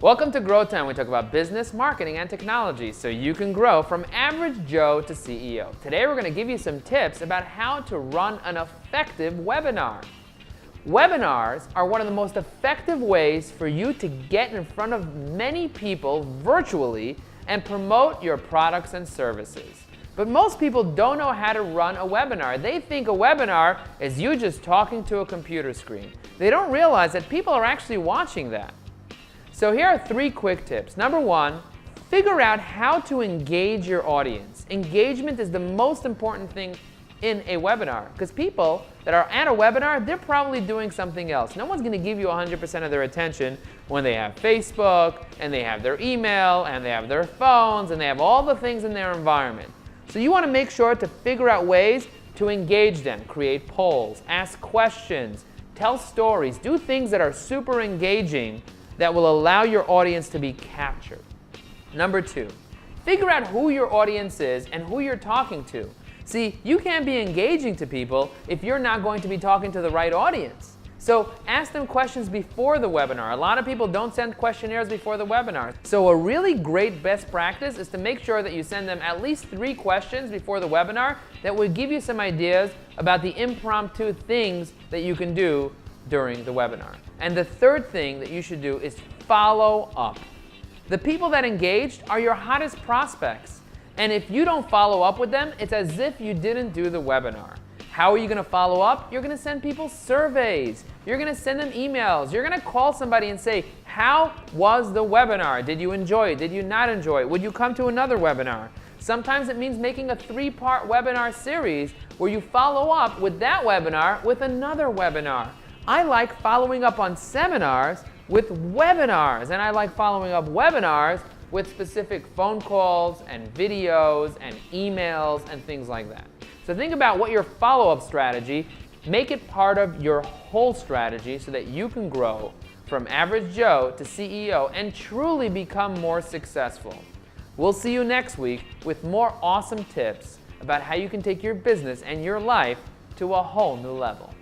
Welcome to GrowTime. We talk about business, marketing, and technology so you can grow from average Joe to CEO. Today we're going to give you some tips about how to run an effective webinar. Webinars are one of the most effective ways for you to get in front of many people virtually and promote your products and services. But most people don't know how to run a webinar. They think a webinar is you just talking to a computer screen. They don't realize that people are actually watching that. So here are 3 quick tips. Number 1, figure out how to engage your audience. Engagement is the most important thing in a webinar because people that are at a webinar, they're probably doing something else. No one's going to give you 100% of their attention when they have Facebook and they have their email and they have their phones and they have all the things in their environment. So you want to make sure to figure out ways to engage them. Create polls, ask questions, tell stories, do things that are super engaging that will allow your audience to be captured. Number 2, figure out who your audience is and who you're talking to. See, you can't be engaging to people if you're not going to be talking to the right audience. So ask them questions before the webinar. A lot of people don't send questionnaires before the webinar. So a really great best practice is to make sure that you send them at least 3 questions before the webinar that will give you some ideas about the impromptu things that you can do during the webinar. And the 3rd thing that you should do is follow up. The people that engaged are your hottest prospects. And if you don't follow up with them, it's as if you didn't do the webinar. How are you going to follow up? You're going to send people surveys. You're going to send them emails. You're going to call somebody and say, how was the webinar? Did you enjoy it? Did you not enjoy it? Would you come to another webinar? Sometimes it means making a 3-part webinar series where you follow up with that webinar with another webinar. I like following up on seminars with webinars, and I like following up webinars with specific phone calls and videos and emails and things like that. So think about what your follow-up strategy, make it part of your whole strategy so that you can grow from average Joe to CEO and truly become more successful. We'll see you next week with more awesome tips about how you can take your business and your life to a whole new level.